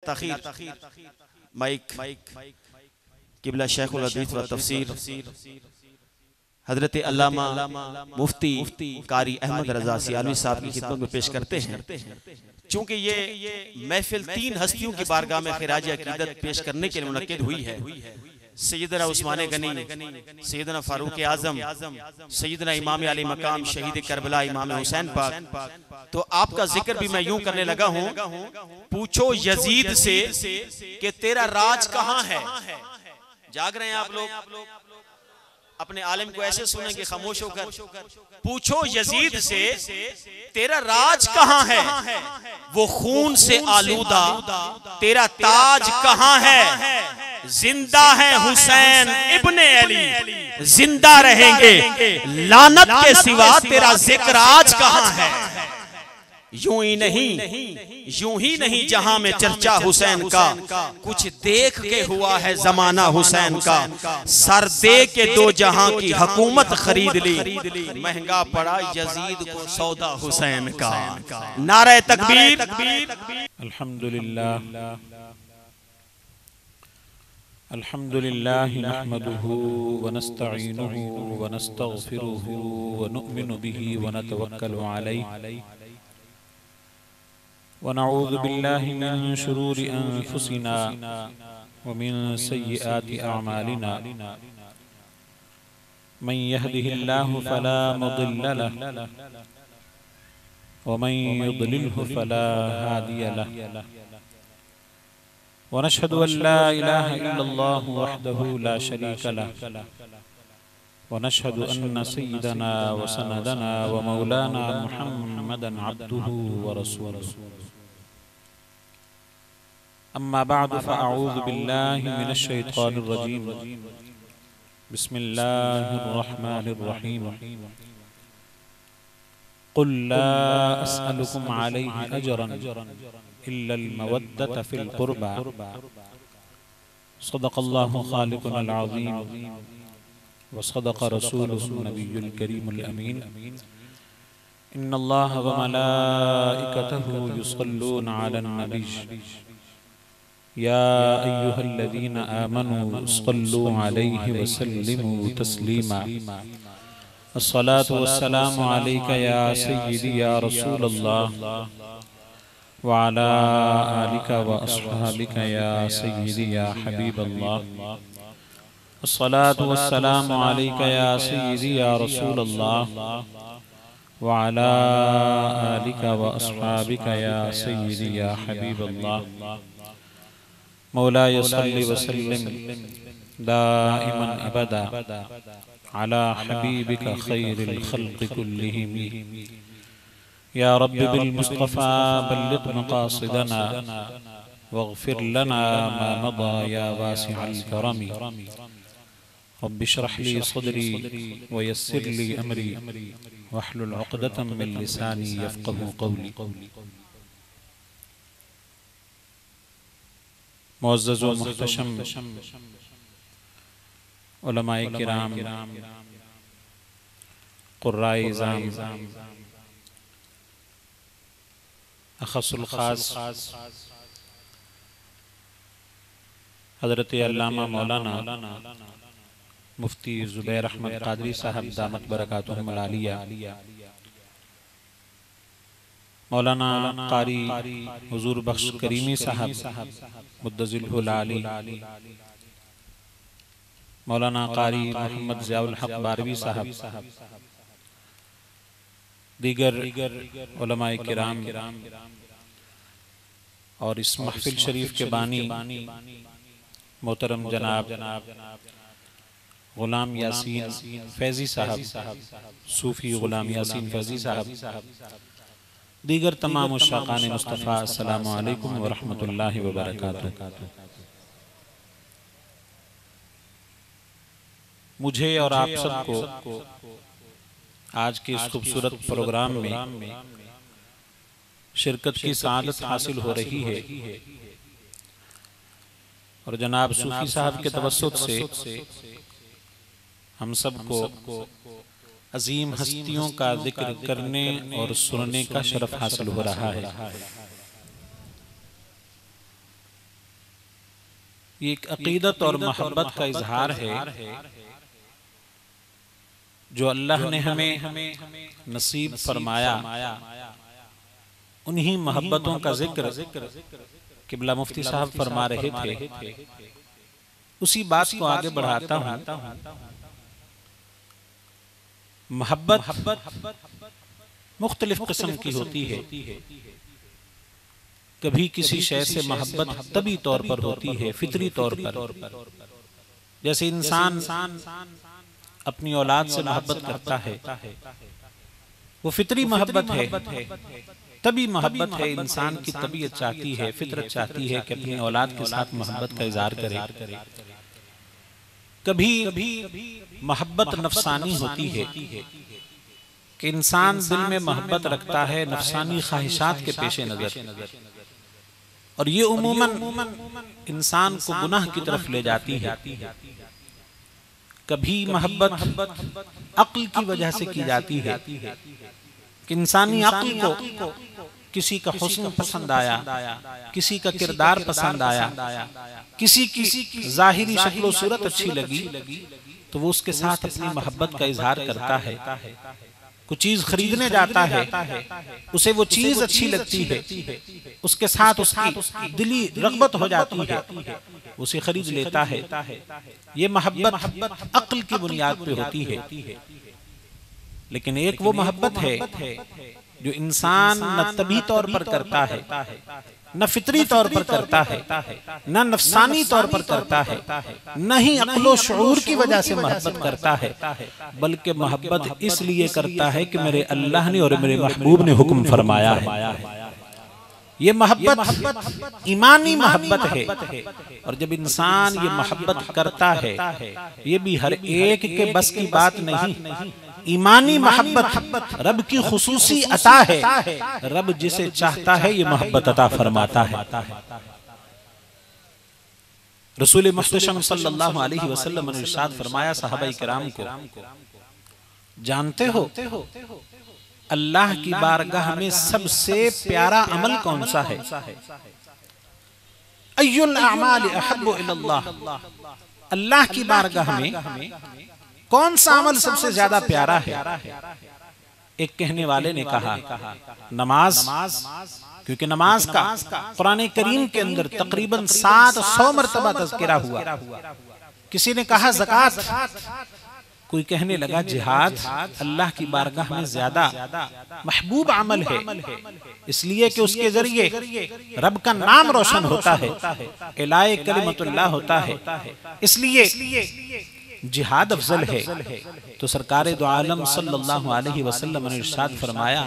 ताखीर mic किबला शेखुल हदीस व तफसीर हजरत अल्लामा मुफ्ती कारी अहमद रजा सियालवी साहब की खिदमत में पेश करते हैं। चूंकि ये महफिल 3 हस्तियों की बारगाह में खिराज अकीदत पेश करने के लिए मुनक्किद हुई है, सैयदना उस्मान गनी, सैयदना फारूक आजम, सैयदना इमाम अली मकाम शहीद करबला इमाम हुसैन पाक। तो आपका जिक्र भी मैं यूं करने लगा हूं, पूछो यजीद से कि तेरा राज कहां है। जाग रहे हैं आप लोग? अपने आलिम को ऐसे सुनेंगे खामोश होकर। पूछो यजीद से तेरा राज कहां है, वो खून से आलूदा तेरा ताज कहां है। जिंदा है हुसैन इब्ने अली, जिंदा रहेंगे, लानत के सिवा तेरा जिक्र आज कहां है। यूं ही नहीं जहां में चर्चा हुसैन का, कुछ देख के हुआ है जमाना हुसैन का। सर दे के 2 जहां की हुकूमत खरीद ली, महंगा पड़ा यजीद को सौदा हुसैन का। नारे तकबीर। अल्हम्दुलिल्लाह अल्हम्दुलिल्लाह नहमदुहु व नस्तईनुहु व नस्तगफिरुहु व नु'मिनु बिही व नतवक्कलु अलैहि व नऊज़ु बिल्लाहि मिन शुरूरि अनफुसिना व मिन सय्यिआति अअमालिना। मन यहदिहिल्लाहु फला मुदिल्ल लहु व मन युद्लिलहु फला हादिय लहु। व नशहदु अन ला इलाहा इल्लल्लाहु वहदहु ला शरीका लहु व नशहदु अन्न सय्यिदना व सनदना व मौलाना मुहम्मदन अब्दुहु व रसूलुहु। अम्मा बअद फ़अऊज़ु बिल्लाहि मिनश शैतानिर रजीम। बिस्मिल्लाहिर रहमानिर रहीम। कुल ला अस्अलुकुम अलैहि अजरन इल्लल मवद्दत फिल कुर्बा। सदक़ल्लाहु ख़ालिक़ुल अज़ीम व सदक़ रसूलुहुन नबियुल करीमुल अमीन। इन्नल्लाह व मलाइकतहु युसल्लूना अलन नबी या अय्युहल्लज़ीना आमनू सल्लू अलैहि व सल्लिमू तस्लीमा। अस्सलातु वस्सलामु अलैका या सय्यिदी या रसूलल्लाह व अला आलिका व अस्हाबिका या सय्यिदी या हबीबल्लाह। अस्सलातु वस्सलामु अलैका या सय्यिदी या रसूलल्लाह व अला आलिका व अस्हाबिका या सय्यिदी या हबीबल्लाह। मौलाया सल्लि व सल्लिम दाइमन अबदा अला हबीबिका खैरिल खल्क़ि कुल्लिहिम। या रब्बि बिल मुस्तफ़ा बल्लिग़ मक़ासिदना वग़फ़िर लना मा मदा या वासिअल करमी। रब्बि इश्रह ली सदरी व यस्सिर ली अमरी वहलुल उक़दतम मिन लिसानी यफ़क़हू क़ौली। मुअज़्ज़ज़ व मुहतशम उलमाए किराम, क़ुर्राए इज़ाम, अख़सुल ख़ास हज़रत अल्लामा मौलाना मुफ्ती ज़ुबैर अहमद क़ादरी साहब दामत बरकातुहुमुल आलिया, मौलाना क़ारी हुज़ूर बख्श करीमी साहब मुद्दज़िलहुल आली, मौलाना क़ारी मोहम्मद ज़ियाउल हक़ बारवी साहब, दीगर उलमाए किराम और इस महफिल शरीफ के बानी मोहतरम जनाब गुलाम यासीन फैज़ी साहब, सूफ़ी गुलाम यासीन फैज़ी साहब, दीगर तमाम उश्शाक़ान मुस्तफ़ा, अस्सलामु अलैकुम व रहमतुल्लाहि व बरकातुहू। मुझे और आप सबको आज के इस खूबसूरत प्रोग्राम में शिरकत की सआदत हासिल हो रही है और जनाब सूफी साहब के तवस्सुत से हम सबको अजीम हस्तियों का जिक्र करने और सुनने का शरफ हासिल हो रहा है। ये एक अकीदत और मोहब्बत का इजहार है जो अल्लाह ने हमें नसीब फरमाया। उन्हीं मोहब्बतों का जिक्र किबला मुफ्ती साहब फरमा रहे थे। उसी बात को आगे बढ़ाता हूं। मोहब्बत मुख्तलिफ किस्म की होती है। कभी किसी शय से मोहब्बत तभी तौर पर होती है, फितरी तौर पर। जैसे इंसान अपनी औलाद से मोहब्बत करता है, वो फितरी मोहब्बत है, तभी मोहब्बत है। इंसान की तबीयत चाहती है, फितरत चाहती है कि अपनी औलाद के साथ मोहब्बत का इजहार करे। कभी मोहब्बत नफसानी होती है कि इंसान दिल में मोहब्बत रखता है नफसानी ख्वाहिशात के पेश नजर, और ये उमूमन इंसान को गुनाह की तरफ ले जाती है। कभी मोहब्बत अक्ल की वजह से की जाती है कि इंसानी अक्ल को किसी का हुस्न पसंद आया, किसी का किरदार पसंद आया, किसी की जाहिरी शक्ल सूरत अच्छी लगी, तो वो उसके साथ अपनी मोहब्बत का इजहार करता है। कुछ चीज खरीदने जाता है, उसे वो चीज अच्छी लगती है, उसके साथ उसकी दिली रग़बत हो जाती है, उसे खरीद लेता है। ये मोहब्बत अक्ल की बुनियाद पे होती है। लेकिन एक वो मोहब्बत है जो इंसान न तभी तौर पर करता है, न फितरी तौर पर करता है, न नफसानी तौर पर करता है, न ही अक्लो शऊर की वजह से मोहब्बत करता है, बल्कि मोहब्बत इसलिए करता है कि मेरे अल्लाह ने और मेरे महबूब ने हुक्म फरमाया है। ये मोहब्बत ईमानी मोहब्बत है। और जब इंसान ये मोहब्बत करता है, ये भी हर एक के बस की बात नहीं। ईमानी मोहब्बत रब की खुसूसी अता है। रब जिसे चाहता है ये मोहब्बत अता फरमाता है। रसूल मुहतशम सल्लल्लाहु अलैहि वसल्लम ने इरशाद फरमाया सहाबाए किराम को, जानते हो अल्लाह की बारगाह में सबसे प्यारा अमल कौन सा है? अय्युल अमाल अहब्बु इलल्लाह, अल्लाह की बारगाह में कौन सा अमल सबसे ज्यादा प्यारा है? एक कहने वाले ने कहा नमाज, क्योंकि नमाज का कुरान करीम के अंदर तकरीबन 700 मरतबा तज़किरा हुआ। किसी ने कहा ज़कात, कोई कहने लगा जिहाद अल्लाह की बारगाह में ज्यादा महबूब अमल है, इसलिए कि उसके जरिए रब का नाम रोशन होता है, इलाए कलिमतुल्लाह होता है, इसलिए जिहाद अफजल है। तो सरकार दो आलम सल्लल्लाहु अलैहि वसल्लम ने इरशाद फरमाया,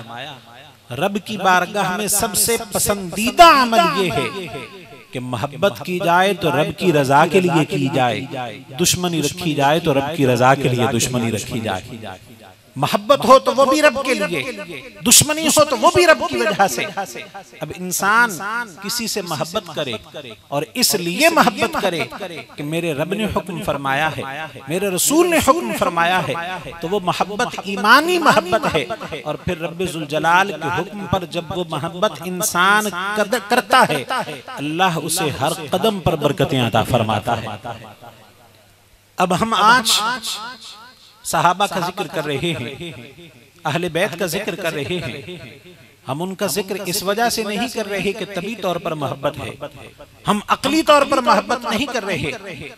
रब की बारगाह में सबसे पसंदीदा अमल ये है कि मोहब्बत की जाए तो रब की रजा के लिए की जाए, दुश्मनी रखी जाए तो रब की रजा के लिए दुश्मनी रखी जाए। मोहब्बत हो तो वो भी रब के लिए, दुश्मनी हो तो वो भी रब की वजह से। अब इंसान किसी से मोहब्बत करे और इसलिए मोहब्बत करे कि मेरे रब ने हुक्म फरमाया है, मेरे रसूल ने हुक्म फरमाया है, तो वो मोहब्बत ईमानी मोहब्बत है। और फिर रब्बे जुल जलाल के हुक्म पर जब वो मोहब्बत इंसान करता है, अल्लाह उसे हर कदम पर बरकतें अता फरमाता है। अब हम आज सहाबा का जिक्र कर रहे हैं, अहले बैत का जिक्र कर रहे हैं। हम उनका जिक्र इस वजह से नहीं कर रहे कि तभी तौर पर मोहब्बत है, हम अकली तौर पर मोहब्बत नहीं कर रहे,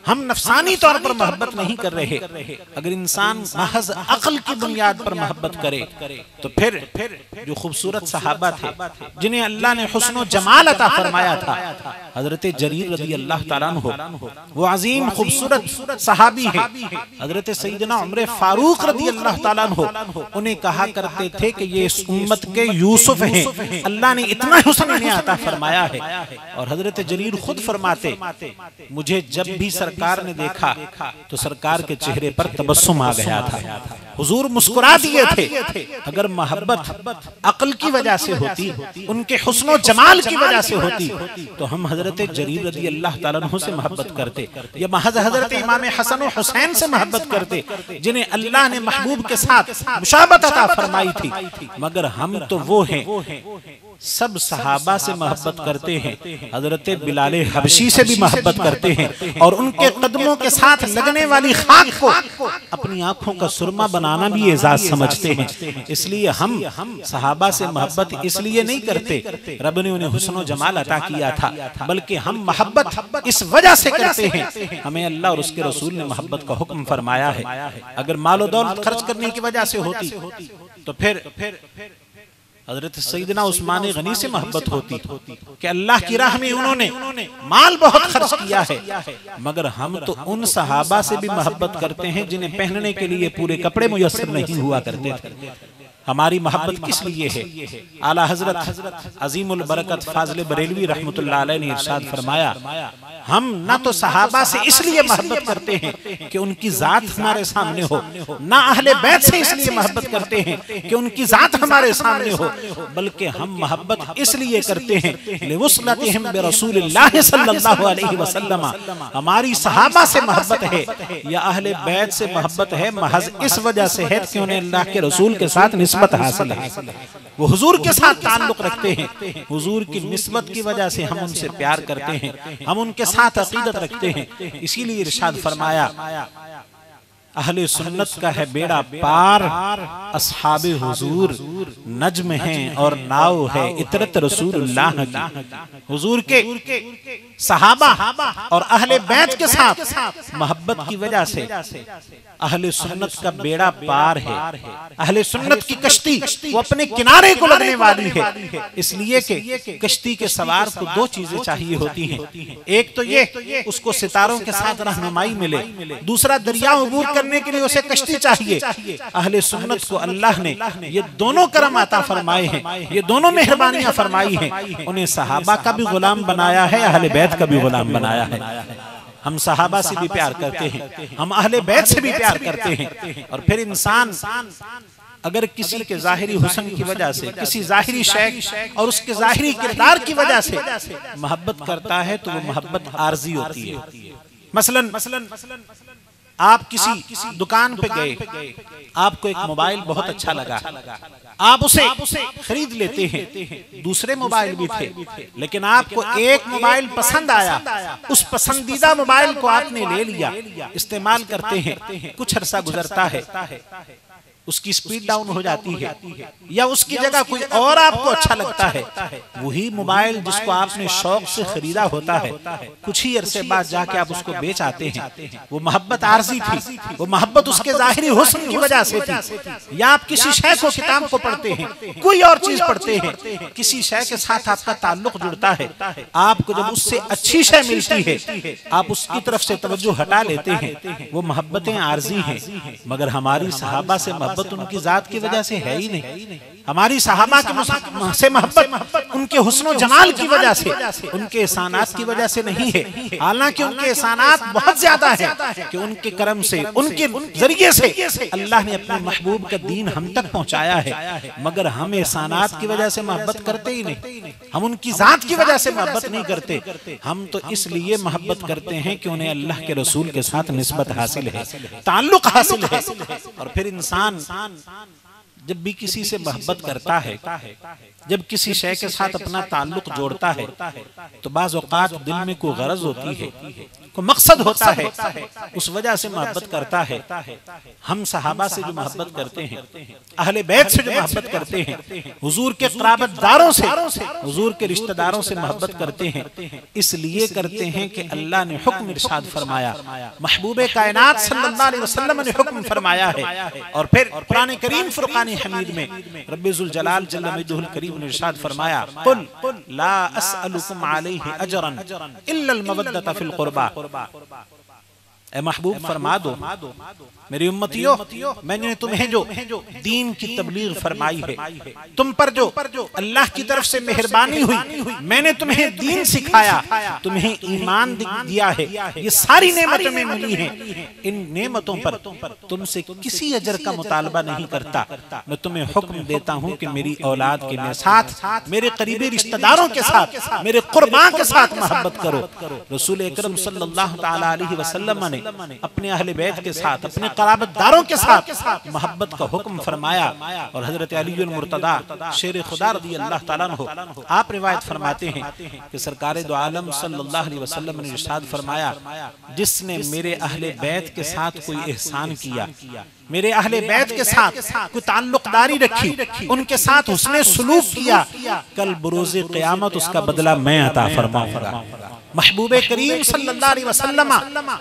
हम नफसानी तौर पर मोहब्बत नहीं कर रहे। अगर इंसान महज अक्ल की बुनियाद पर मोहब्बत करे तो फिर जो खूबसूरत सहाबा थे जिन्हें अल्लाह ने हुस्न जमाल अता फरमाया था, हजरत जरीर रज़ी अल्लाह ताला अन्हु वो अजीम खूबसूरत सहाबी है। हजरत सैयदना उमर फारूक रज़ी अल्लाह ताला अन्हु उन्हें कहा करते थे कि ये इस उम्मत के यूसुफ हैं, अल्लाह ने इतना हुस्न इन्हें अता फरमाया है। और हजरत जरीर खुद फरमाते, मुझे जब भी सरकार ने देखा तो सरकार के चेहरे पर तबस्सुम आ गया था, हुजूर मुस्कुरा दिए थे। अगर मोहब्बत अक्ल की वजह से होती, उनके हुस्न जमाल की वजह से होती, तो हम हजरत जरीर रज़ी अल्लाह ताला अन्हु से मोहब्बत करते, या महज हजरत इमाम हसन और हुसैन से मोहब्बत करते, जिन्हें अल्लाह ने महबूब के साथ मुशाबत अता फरमाई थी। मगर हम तो वो हैं सब सहाबा से मोहब्बत करते हैं, हजरत बिलाल हबशी से भी मोहब्बत करते हैं और उनके कदमों के साथ लगने वाली खाक को अपनी आंखों का सुरमा बनाना भी एजाज समझते हैं। इसलिए हम सहाबा से मोहब्बत इसलिए नहीं करते रब ने उन्हें हुस्न जमाल अता किया था, बल्कि हम मोहब्बत इस वजह से करते हैं, हमें अल्लाह और उसके रसूल ने मोहब्बत का हुक्म फरमाया है। अगर मालो दौलत खर्च करने की वजह से होती तो फिर हजरत सैयदना उस्मान गनी से मोहब्बत होती कि अल्लाह की राह में उन्होंने माल बहुत खर्च किया है। मगर हम तो उन सहाबा से भी मोहब्बत करते हैं जिन्हें पहनने के लिए पूरे कपड़े मुयस्सर नहीं हुआ करते थे। हमारी मोहब्बत किस लिए है? आला हजरत अजीमुल बरकत फाजिल बरेलवी रहमतुल्लाह अलैह ने इरशाद फरमाया, हम ना तो सहाबा से इसलिए मोहब्बत करते हैं कि उनकी जात हमारे सामने हो, ना अहले बैत से इसलिए मोहब्बत करते हैं कि उनकी जात हमारे सामने हो, बल्कि हम मोहब्बत इसलिए करते हैं लिवसलतिहिम बिरसूलिल्लाह सल्लल्लाहु अलैहि वसल्लम, हमारी सहाबा से मोहब्बत है या अहले बैत से मोहब्बत है महज इस वजह से है कि उन्हें अल्लाह के रसूल के साथ निस्बत हासिल है, वो हुजूर के साथ ताल्लुक रखते हैं। हुजूर की निस्बत की वजह से हम उनसे प्यार करते हैं, हम उनके साथ अकीदत रखते हैं। इसीलिए इरशाद फरमाया, अहले सुन्नत का है बेड़ा पार, अस्हाबे हुजूर नज्म हैं और नाव है इतरत रसूलुल्लाह की। हुजूर के सहाबा और अहले बैत के साथ मोहब्बत की वजह से अहले सुन्नत का बेड़ा पार है, अहले सुन्नत की कश्ती वो अपने किनारे को लगने वाली है। इसलिए कि कश्ती के सवार को दो चीजें चाहिए होती हैं, एक तो ये उसको सितारों के साथ रहनुमाई मिले, दूसरा दरिया अबूर करने के लिए उसे कश्ती चाहिए। अहले सुन्नत को अल्लाह ने ये दोनों करम अता फरमाए हैं, ये दोनों मेहरबानियां फरमाई हैं। उन्हें सहाबा का भी गुलाम बनाया है, अहले बैत का भी गुलाम बनाया है। हम सहाबा से भी प्यार करते हैं, हम अहले बैत से भी प्यार करते हैं। और फिर इंसान अगर किसी के जाहिरी हुस्न की वजह से, किसी जाहिरी शय और उसके जाहिरी किरदार की वजह से मोहब्बत करता है तो वो मोहब्बत आर्जी होती है। मसलन आप किसी दुकान पे गए, आपको एक मोबाइल बहुत अच्छा लगा, आप उसे खरीद लेते हैं। दूसरे मोबाइल भी थे, लेकिन आपको एक मोबाइल पसंद आया, उस पसंदीदा मोबाइल को आपने ले लिया, इस्तेमाल करते हैं। कुछ अरसा गुजरता है, उसकी स्पीड डाउन हो जाती है या उसकी जगह कोई और आपको अच्छा लगता है। वही मोबाइल जिसको आपने शौक से खरीदा होता है, कुछ ही अरसे बाद जाके आप उसको बेच आते हैं। वो मोहब्बत आर्जी थी, वो मोहब्बत उसके जाहिरी हुस्न की वजह से थी। या आप किसी शय को, किताब को पढ़ते हैं, कोई और चीज पढ़ते हैं, किसी शय के साथ आपका ताल्लुक जुड़ता है, आपको जब उससे अच्छी शय मिलती है आप उसकी तरफ से तवज्जो हटा लेते हैं। वो मोहब्बतें आर्जी हैं। मगर हमारी सहाबा से मोहब्बत उनकी जात की वजह से है ही नहीं। हमारी सहाबा से मोहब्बत उनके हुस्न जमाल की वजह से, उनके एहसानात की वजह से नहीं है। हालांकि उनके एहसानात बहुत ज्यादा है कि उनके करम से, उनके जरिए से अल्लाह ने अपने महबूब का दीन हम तक पहुंचाया है। मगर हम एहसानात की वजह से मोहब्बत करते ही नहीं, हम उनकी जात की वजह से मोहब्बत नहीं करते। हम तो इसलिए मोहब्बत करते हैं कि उन्हें अल्लाह के रसूल के साथ निस्बत हासिल है, ताल्लुक हासिल है। और फिर इंसान जब भी किसी से मोहब्बत करता है, जब किसी शय के साथ अपना ताल्लुक जोड़ता है, तो बाज़ औक़ात दिल में कोई गरज होती है, कोई मकसद होता है, उस वजह से मोहब्बत करता है। हम सहाबा से जो मोहब्बत करते हैं, अहले बैत से जो मोहब्बत करते हैं, हुजूर के क़राबतदारों से, हुजूर के रिश्तेदारों से मोहब्बत करते हैं, इसलिए करते हैं कि अल्लाह ने हुक्म इरशाद फरमाया, महबूबे कायनात सल्लल्लाहु अलैहि वसल्लम ने हुक्म फरमाया है। और फिर कुरान करीम फुरक़ान हमीद में रब्बे ज़ुल जलाल जल्ल मजदुहुल करीम ने इरशाद फरमाया, कुल ला अस्अलुकुम अलैहि अजरन इल्लल मवद्दत फिल कुर्बा। ए महबूब फरमा दो मेरी उम्मतियों, मैंने तुम्हें जो दीन की तबलीग फरमाई है, तुम पर जो अल्लाह की तरफ से मेहरबानी हुई, मैंने तुम्हें दीन सिखाया, तुम्हें ईमान दिया है, ये सारी नेमतें में मिली हैं। इन नेमतों पर तुमसे किसी अजर का मुतालबा नहीं करता। मैं तुम्हें हुक्म देता हूँ कि मेरी औलाद के साथ, मेरे करीबी रिश्तेदारों के साथ, मेरे कुर्बान के साथ मोहब्बत करो। रसूल अकरम सल्लल्लाहु तआला अलैहि वसल्लम ने ने अपने अहले बैत के साथ, अपने क़राबतदारों के साथ मोहब्बत का हुक्म फरमाया। और हजरत अली मुर्तदा शेर खुदा रज़ी अल्लाह ताला अन्हु आप रिवायत फरमाते हैं कि सरकार दो आलम सल्लल्लाहु अलैहि वसल्लम ने इरशाद फरमाया, जिसने मेरे अहले बैत के साथ कोई एहसान किया, मेरे अहले बैत के साथ कोई ताल्लुकदारी रखी, उनके साथ उसने सुलूक किया, कल बरोज़े क़यामत उसका बदला मैं अता फरमाऊंगा। महबूबे करीम सल्लल्लाहु अलैहि वसल्लम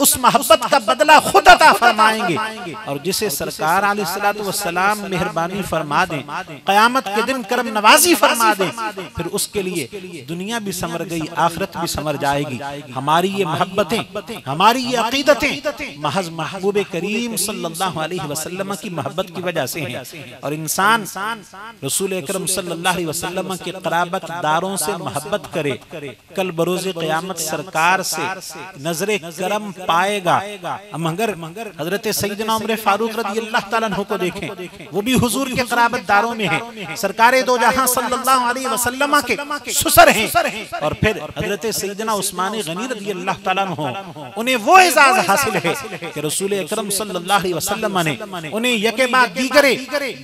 उस मोहब्बत का बदला खुद अता फरमाएंगे। और जिसे सरकार अलैहिस्सलातु वस्सलाम मेहरबानी फरमा दें, क़यामत के दिन करम नवाजी फरमा दें, फिर उसके लिए दुनिया भी संवर गई, आखिरत भी संवर जाएगी। हमारी ये मोहब्बतें, हमारी ये अकीदतें महज महबूबे करीम सल्लल्लाहु अलैहि वसल्लम की मोहब्बत की वजह से हैं। और इंसान रसूल अकरम सल्लल्लाहु अलैहि वसल्लम के क़राबतदारों से मोहब्बत करे, कल बरोज़े क़यामत सरकार से नजरे करम पाएगा। मगर हजरत सैयदना उमर फारूक रज़ियल्लाहु ताला अन्हु को देखें, वो भी हुजूर के क़राबतदारों में है, सरकारे दो जहां सल्लल्लाहु अलैहि वसल्लम के ससुर हैं। और फिर हजरत सैयदना उस्मान गनी रज़ियल्लाहु ताला अन्हु, उन्हें वो एजाज हासिल है कि रसूल अकरम सल्लल्लाहु अलैहि वसल्लम ने उन्हें यके बाद दीगरे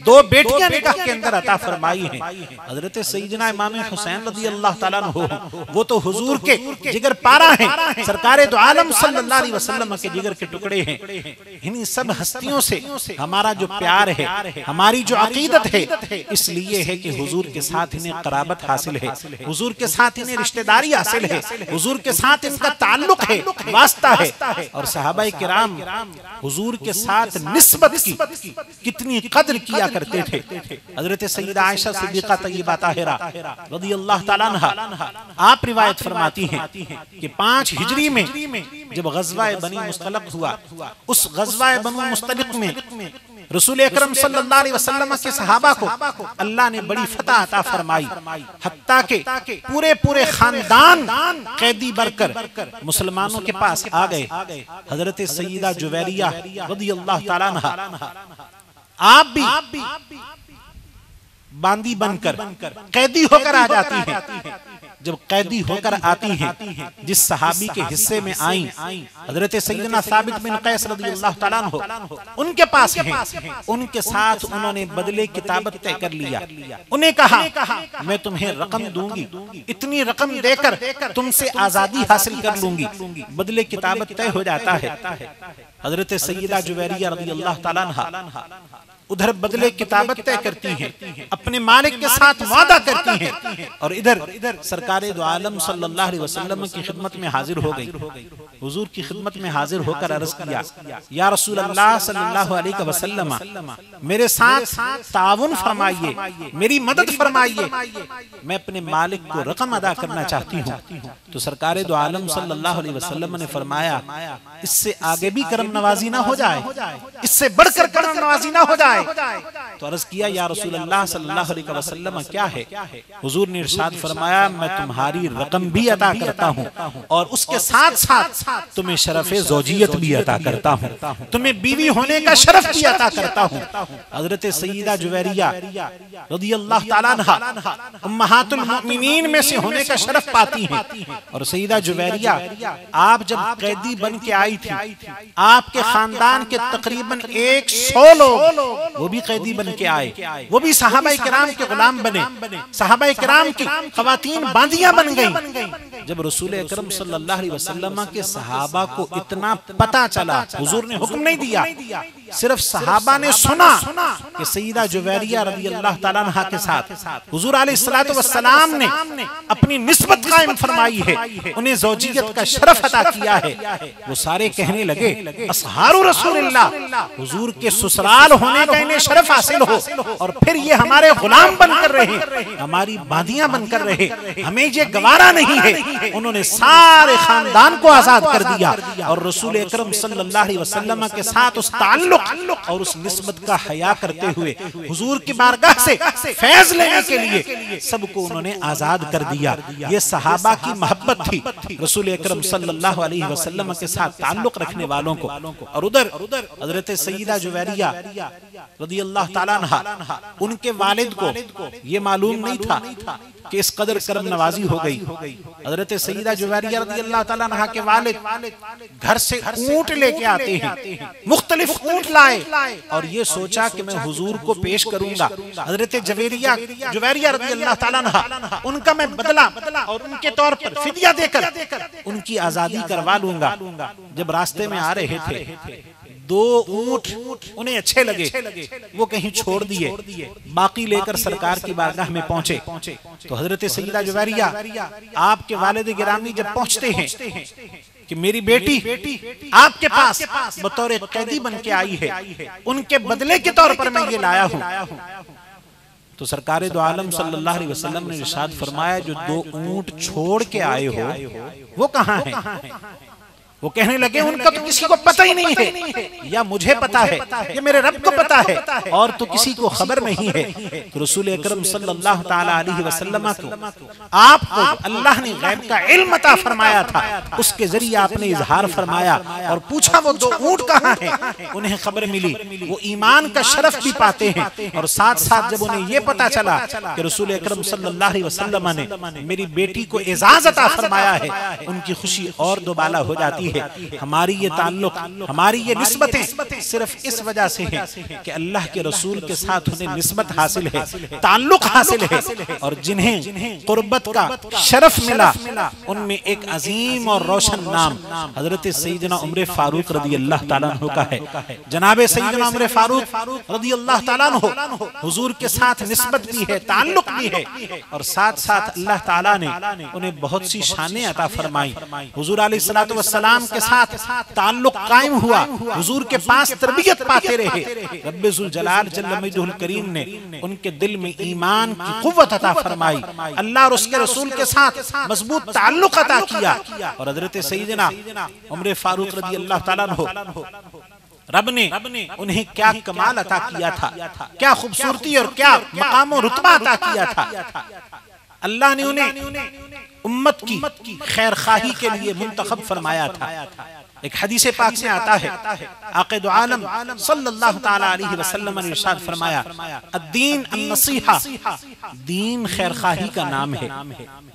दो बेटियां निकाह के अंदर अता फरमाई हैं। हजरत सैयदना इमाम हुसैन रज़ियल्लाहु ताला अन्हु, वो तो हुजूर के जिगर पारा है, सरकारे दो आलम सल्लल्लाहु अलैहि वसल्लम के जिगर के टुकड़े हैं। इन्हीं सब हस्तियों से हमारा जो प्यार है, हमारी जो अकीदत है, इसलिए है कि हुजूर के साथ इन्हें क़राबत हासिल है, हुजूर के साथ इन्हें रिश्तेदारी हासिल है, हुजूर के साथ इनका ताल्लुक है, वास्ता है। और सहाबाए किराम हुजूर के साथ निस्बत की कितनी कद्र किया करते थे। हजरत सैयदा आयशा सिद्दीक़ा तय्यबा ताहिरा रज़ियल्लाहु ताला अन्हा आप रिवायत फरमाती हैं कि 5 हिजरी में जब ग़ज़वा बनी मुस्तलिक़ हुआ, उस ग़ज़वा बनी मुस्तलिक़ में रसूल अकरम सल्लल्लाहु अलैहि वसल्लम के सहाबा को अल्लाह ने बड़ी फतह अता फरमाई, हत्ता के पूरे खानदान कैदी बनकर मुसलमानों के पास आ गए। हजरत सैयदा जुवैरिया रज़ियल्लाहु ताला अन्हा आप भी बांदी बनकर कैदी होकर आ जाती हैं। जब कैदी होकर आती हैं, जिस सहाबी के हिस्से में आई हजरत सैयदना साबित बिन कैस रज़ियल्लाहु ताला अन्हु उनके पास हैं, उनके साथ उन्होंने बदले किताबत तय कर लिया। उन्हें कहा, मैं तुम्हें रकम दूंगी, इतनी रकम देकर तुमसे आजादी हासिल कर लूंगी। बदले किताबत तय हो जाता है। हजरत सैयदा जुवैरिया रज़ियल्लाहु ताला अन्हा उधर बदले किताबत तय करती हैं, अपने मालिक के साथ वादा करती हैं, और इधर सरकारे दो आलम सल्लल्लाहु अलैहि वसल्लम की खिदमत में हाजिर हो गई। हुजूर की खिदमत में हाजिर होकर अर्ज किया, या रसूल अल्लाह सल्लल्लाहु अलैहि वसल्लम, मेरे साथ ताउन फरमाइए, मेरी मदद फरमाइए, मैं अपने मालिक को रकम अदा करना चाहती हूँ। तो सरकारे दो आलम सल्लल्लाहु अलैहि वसल्लम ने फरमाया, इससे आगे भी करम नवाजी ना हो जाए, इससे बढ़कर करम नवाजी ना हो जाए। तो अर्ज किया, या रसूल अल्लाह सल्लल्लाहु अलैहि वसल्लम क्या है? हुजूर ने इरशाद फरमाया, मैं तुम्हारी रकम भी अता करता हूँ और उसके साथ साथ तुम्हें शरफ़े ज़ौजियत भी अता करता हूँ, तुम्हें बीवी होने का शरफ भी अता करता हूँ। हजरत सैयदा जुवैरिया रज़ियल्लाहु ताला अन्हा उम्महातुल मुमिनीन में से होने का शरफ पाती हैं। और सैयदा जुवैरिया आप जब कैदी बन के आई थी, आपके खानदान के तकरीबन 100 लोग वो भी कैदी बन के आए, वो भी सहाबाए किराम के गुलाम बने, सहाबाए किराम की खवातीन बांदियां बन गईं। जब रसूल अकरम सल्लल्लाहु अलैहि वसल्लम के सहाबा को इतना पता चला, हुजूर ने हुक्म नहीं दिया, सिर्फ सहाबा ने सुना कि सैयदा जुवैरिया रज़ियल्लाहु ताला अन्हा के साथ हुजूर अलैहिस्सलातु वस्सलाम ने अपनी निस्बत कायम फरमाई है, उन्हें ज़ौजियत का शरफ अता किया है। वो सारे कहने लगे, असहारू रसूलिल्लाह, हुजूर के ससुराल होने का इन्हें शरफ हासिल हो, और फिर ये हमारे गुलाम बनकर रहे, हमारी बांदियां बनकर रहे, हमें ये गवारा नहीं है। उन्होंने सारे खानदान को आजाद कर दिया और रसूल अकरम सल्लल्लाहु अलैहि वसल्लम के साथ उस ताल्लुक ताल्लुक और उस निस्बत का हया करते हुए हुजूर की बारगाह से फैज लेने के लिए सबको उन्होंने आजाद कर दिया। ये सहाबा की मोहब्बत थी रसूल अकरम सल्लल्लाहु अलैहि वसल्लम के साथ ताल्लुक रखने वालों को। और उधर हजरत सईदा जुवैरिया रदियल्लाहु ताला अन्हा, उनके वालिद को ये मालूम नहीं था कि इस कदर करम नवाजी हो गई। हजरत सईदा जुवैरिया रदियल्लाहु ताला अन्हा के वालिद घर से ऊंट लेके आते हैं, मुख्तलिफ ऊंट लाए और ये सोचा कि मैं हुजूर को पेश करूंगा। हजरत जुवैरिया रदियल्लाहु ताला अन्हा, उनका मैं बदला और उनके तौर पर फिदिया देकर उनकी आजादी करवा लूंगा। जब रास्ते में आ रहे थे, 2 ऊंट उन्हें अच्छे लगे, वो कहीं छोड़ दिए, बाकी लेकर सरकार की बारगाह में पहुंचे। तो हजरत सईदा जुवैरिया आपके वालिद गिरामी जब पहुंचते हैं कि मेरी बेटी आपके पास बतौर कैदी बन के आई है, उनके बदले के तौर पर मैं ये लाया हूं। तो सरकार दो आलम सल्लल्लाहु अलैहि वसल्लम ने इरशाद फरमाया, जो 2 ऊंट छोड़ के आए हो वो कहां है? वो कहने लगे, उनका तो किसी को पता ही नहीं है, या मुझे पता है, ये मेरे रब को पता है, और तो किसी को खबर नहीं है। तो रसूल अकरम सल्लल्लाहु ताला अलैहि वसल्लम को आपको अल्लाह ने गैब का इल्म अता फरमाया था, उसके जरिए आपने इजहार फरमाया और पूछा वो 2 ऊंट कहाँ हैं। उन्हें खबर मिली, वो ईमान का शरफ भी पाते हैं, और साथ साथ जब उन्हें ये पता चला कि रसूल अकरम सल्लल्लाहु अलैहि वसल्लम ने मेरी बेटी को एजाज अता फरमाया है, उनकी खुशी और दोबाला हो जाती है। हमारी ये ताल्लुक, हमारी ये निस्बतें सिर्फ इस वजह से है कि अल्लाह के रसूल के साथ उन्हें निस्बत हासिल है, ताल्लुक हासिल है, और जिन्हें कुर्बत का शरफ मिला उनमें एक अजीम और रोशन नाम हजरत सईदना उमर फारूक रदियल्लाहु ताला अन्हु का है। जनाबे सईदना उमर फारूक रदियल्लाहु ताला अन्हु हुजूर के साथ निस्बत भी है, ताल्लुक भी है, और साथ साथ अल्लाह ताला ने उन्हें बहुत सी शानें अता फरमाई। हुजूर अलैहिस्सलातु वस्सलाम के साथ ताल्लुक कायम हुआ, हुजूर के पास तरबियत पाते रहे। रब्बे जुल जलाल जल्ल मजदुल करीम ने उनके दिल में ईमान की कुव्वत अता फरमाई, अल्लाह और उसके रसूल के साथ मजबूत ताल्लुक अता किया। और हजरत सईदना उमर फारूक रदियल्लाहु ताला अन्हु, रब ने उन्हें क्या कमाल अता किया था, क्या खूबसूरती और क्या मकाम और रुतबा अता किया था। अल्लाह ने उन्हें उम्मत की खैर खाही के लिए मुंतखब फरमाया था। एक हदीस पाक में आता है, आक़े दो आलम सल्लल्लाहु ताला अलैहि वसल्लम ने इरशाद फरमाया, अद्दीन अन्नसीहा, दीन खैर खाही का नाम है,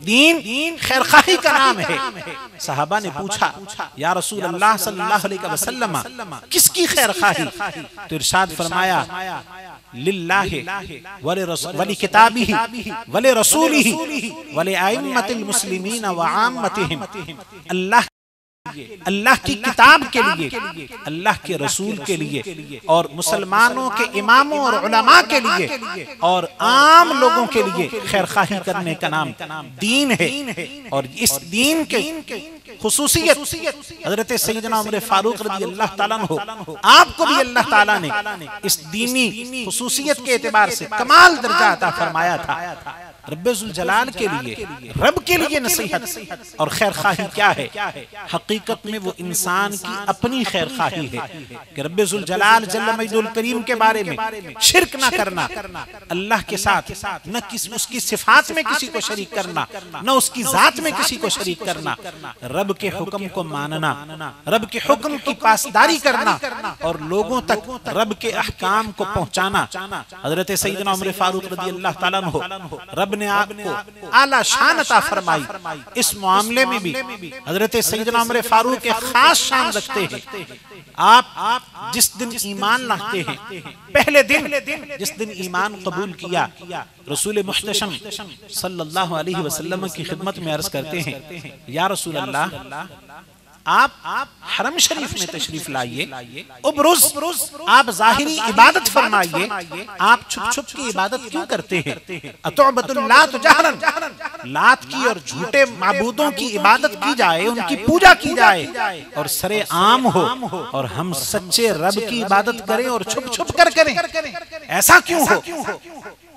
दीन खैर खाही का नाम है। सहाबा ने पूछा, या रसूल अल्लाह सल्लल्लाहु अलैहि वसल्लम, किसकी खैर खाही? तो इरशाद फरमाया, लिल्लाहि वली किताबिही वली रसूलिही वली अइम्मतिल मुस्लिमीन व आम्मतिहिम, अल्लाह की किताब के लिए, अल्लाह के रसूल के लिए, और मुसलमानों के इमामों और उलमा के लिए, और आम लोगों के लिए खैर खाही करने का नाम दीन है। और इस दीन के खुसूसियत हजरत सैयदना उमर फारूक रज़ियल्लाहु ताला अन्हु, आपको भी अल्लाह ताला ने इस दीनी खुसूसियत के एतबार से कमाल दर्जा अता फरमाया था। रब्बुल जलाल के लिए, रब के लिए नसीहत और खैर खाही क्या है? हकीकत में वो इंसान की अपनी खैर खाही है कि रब्बुल जलाल जल्ल मजदुल करीम के बारे में शिरक ना करना, अल्लाह के साथ न उसकी सिफात में किसी को शरीक करना, न उसकी जात में किसी को शरीक करना, रब के हुक्म को मानना, रब के हुक्म की पासदारी करना और लोगों तक रब के अहकाम को पहुंचाना। हजरत सैयदना उमर फारूक रज़ियल्लाहु ताला अन्हु, रब ने आपको आला शान अता फरमाई। इस मामले में भी हजरत सैयदना उमर फारूक एक खास शान रखते हैं। आप जिस दिन ईमान लाते हैं, पहले दिन जिस दिन ईमान कबूल किया, रसूल मुहतशम सल्लल्लाहु अलैहि वसल्लम की खिदमत में अर्ज करते हैं, या रसूल अल्लाह, आप हरम शरीफ में तशरीफ लाइए, उबरुज आप जाहिरी इबादत फरमाइए, आप छुप छुप की इबादत क्यों करते हैं? अतुअबदुल लात जहरन, लात की और झूठे माबूदों की इबादत की जाए, उनकी पूजा की जाए और सरे आम हो, और हम सच्चे रब की इबादत करें और छुप छुप कर करें, ऐसा क्यों हो?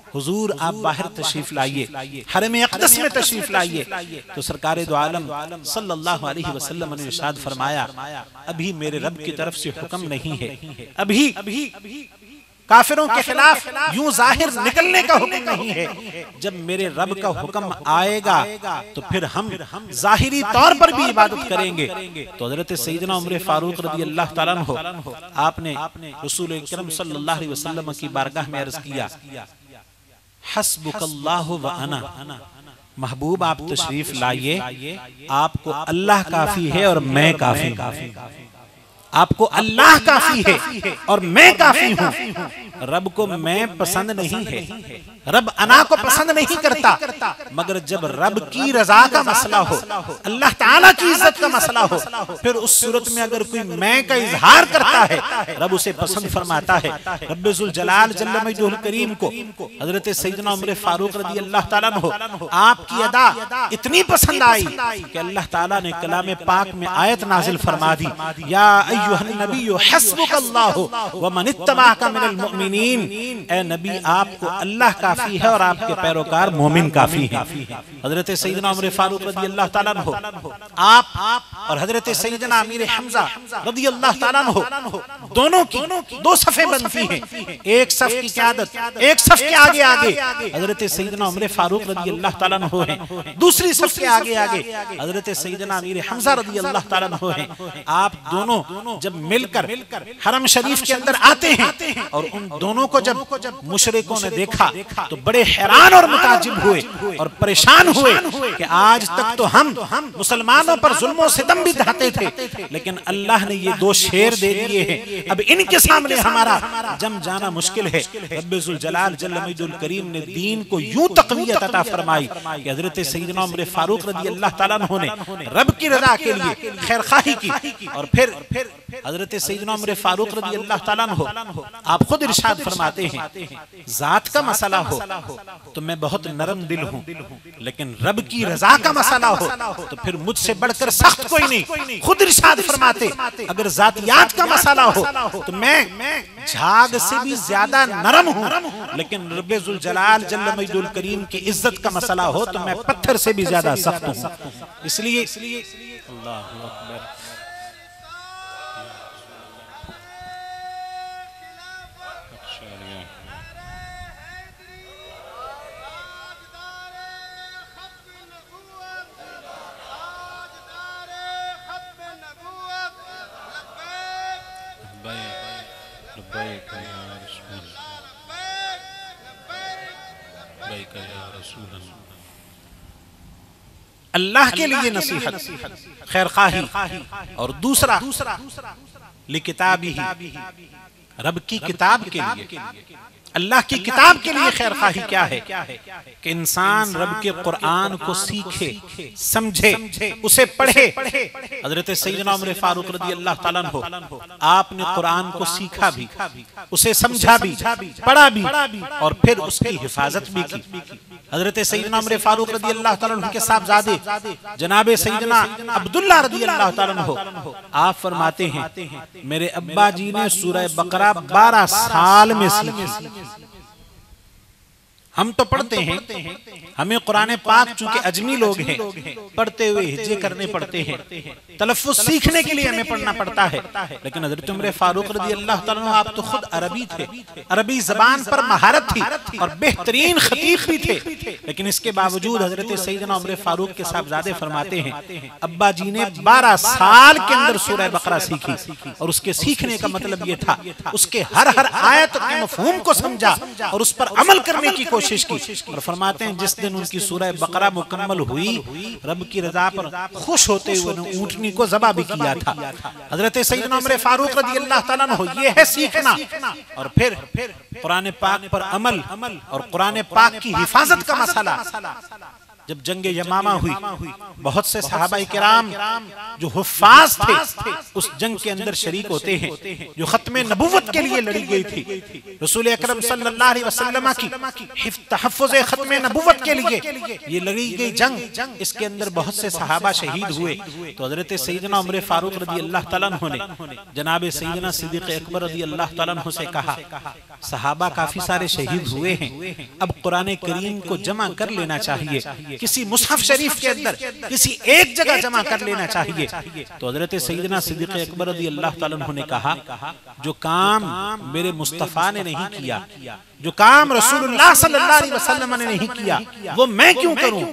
हुजूर आप बाहर तशरीफ लाइए, हरम अक़दस में तशरीफ लाइए। तो सरकार दो आलम सल्लल्लाहु अलैहि वसल्लम ने इरशाद फरमाया, अभी मेरे रब की तरफ से हुक्म नहीं है, अभी काफिरों के खिलाफ यूं जाहिर निकलने का हुक्म नहीं है। जब मेरे रब का हुक्म आएगा तो फिर हम जाहिरी तौर पर भी इबादत करेंगे। तो हजरत सैयदना उमर फारूक रज़ी अल्लाह ताला अन्हु आपने रसूल अकरम सल्लल्लाहु अलैहि वसल्लम की बारगाह में अर्ज किया, हस्बुकल्लाहु व अना, महबूब आप तशरीफ लाइए, आपको अल्लाह काफी है और मैं काफी हूं। आपको अल्लाह काफी है और मैं काफी हूं। रब को मैं पसंद नहीं है, रब अना को पसंद नहीं करता, मगर जब रब की रजा का मसला हो, अल्लाह ताला की इज्जत का मसला हो, फिर उस सूरत में अगर कोई मैं का इजहार करता है, रब उसे पसंद फरमाता है। रब्बे जुल जलाल जल्ल मजदुल करीम को हजरत सैयदना उमर फारूक रज़ी अल्लाह ताला अन्हु आपकी अदा इतनी पसंद आई कि अल्लाह ताला ने कलाम पाक में आयत नाजिल फरमा दी, या अय्युहन नबिय्यु हस्बुकल्लाहु व मन इत्तबाअका मिनल मुमिनीन, ए नबी आपको अल्लाह काफी है और आपके पैरोकार मोमिन काफी हैं। हजरत सैयदना उमर फारूक रज़ी अल्लाह ताला अन्हु आप और हजरत सैयदना अमीर हमजा रज़ी अल्लाह ताला अन्हु दोनों की दो सफ़े बनती हैं। एक सफ की क़यादत, एक सफ के आगे आगे हजरत सैयदना उमर फारूक रज़ी अल्लाह ताला अन्हु हैं, दूसरी सफ के आगे आगे हजरत सैयदना अमीर हमजा रज़ी अल्लाह ताला अन्हु हैं। आप दोनों जब मिलकर हरम शरीफ के अंदर आते हैं और उन दोनों को जब मुशरिकों ने देखा तो बड़े हैरान और मुताजिब हुए और परेशान हुए कि आज तक तो हम मुसलमानों पर जुल्मों सितम भी ढाते थे, लेकिन अल्लाह ने ये दो शेर दे दिए हैं, अब इनके सामने हमारा जम जाना मुश्किल है। रब्बे जुल जलाल जल्ल मजदुल करीम ने दीन को यूं तक़वियत अता फरमाई कि हजरत सैयदना उमर फारूक रज़ी अल्लाह ताला अन्हु ने रब की रज़ा के लिए खैरखाही की। और फिर हजरत सैयदना उमर फारूक रज़ी अल्लाह ताला अन्हु आप खुद इरशाद फरमाते हैं, जात का मसला हो तो मैं बहुत नरम दिल हूं, लेकिन रब की रजा का मसला हो तो फिर मुझसे बढ़कर सख्त कोई नहीं। खुद इरशाद फरमाते, अगर जातियात का मसला हो तो मैं झाग से भी ज्यादा नरम हूं, लेकिन रब्बे जुल जलाल जल्ल मजदुल करीम की इज्जत का मसला हो तो मैं पत्थर से भी ज्यादा सख्त हूं। इसलिए अल्लाहु अकबर। अल्लाह के लिए नसीहत, खैरखाही, और दूसरा लिकिताबिही, रब की किताब के लिए, अल्लाह की किताब के लिए खैरखाही क्या है कि इंसान रब के कुरान को सीखे, समझे, उसे पढ़े। हजरत सैयदना उमर फारूक रज़ी अल्लाह ताला अन्हु आपने कुरान को सीखा भी, उसे समझा भी, पढ़ा भी और फिर उसकी हिफाजत भी की। हजरत सैयदना उमर फारूक रज़ी अल्लाह ताला अन्हु के साहबजादे जनाबे सैयदना अब्दुल्लाह रज़ी अल्लाह ताला अन्हु आप फरमाते हैं, मेरे अब्बा जी ने सूरह बकरा 12 साल में सीखी। हम तो पढ़ते हैं, हमें कुरान पाक चूंकि अजमी लोग हैं, पढ़ते हुए हिज्जे करने पड़ते हैं, तलफ्फुज़ सीखने के लिए हमें पढ़ना पड़ता है। लेकिन हज़रत उमर फारूक रज़ी अल्लाह ताला अन्हु आप तो खुद अरबी थे, अरबी ज़बान पर महारत थी और बेहतरीन खतीब भी थे, लेकिन इसके बावजूद हज़रत सैयदना उमर फारूक के साहबजादे फरमाते हैं, अब्बा जी ने 12 साल के अंदर सूरह बकरा सीखी और उसके सीखने का मतलब ये था उसके हर आयत के मफ़हूम को समझा और उस पर अमल करने की कोशिश की। और फरमाते हैं जिस दिन उनकी सूरह बकरा मुकम्मल हुई, रब की रजा पर खुश होते हुए ऊंटनी को ज़बा भी किया था। हजरत सैयदना उमर फारूक रज़ी अल्लाह ताला अन्हु ये है सीखना और फिर कुरान पाक पर अमल और कुरान पाक की हिफाजत का मसला। जब जंग यमामा हुई, बहुत से सहाबा किराम जो हुफ्फाज थे उस जंग के अंदर शरीक होते हैं, जो खत्मे नबुव्वत के लिए लड़ी गई थी। रसूल अकरम सल्लल्लाहु अलैहि वसल्लम की तहफ़्फ़ुज़े खत्मे नबुव्वत के लिए ये लड़ी गई जंग, इसके अंदर बहुत से सहाबा शहीद हुए। तो हजरत सैयदना उमर फारूक रज़ी अल्लाह तआला अन्हु ने जनाब सैयदना सिद्दीक़ अकबर रज़ी अल्लाह तआला अन्हु से कहा, सहाबा काफी सारे शहीद हुए हैं, अब कुरान करीम को जमा कर लेना चाहिए, किसी मुसहफ शरीफ के अंदर किसी एक जगह जमा कर लेना चाहिए। तो हजरत सैयदना सिद्दीक़ अकबर रज़ी अल्लाह तआला अन्हु ने कहा, जो काम मेरे मुस्तफ़ा ने नहीं किया, जो काम रसूलुल्लाह सल्लल्लाहु अलैहि वसल्लम ने नहीं किया, वो मैं क्यों करूं?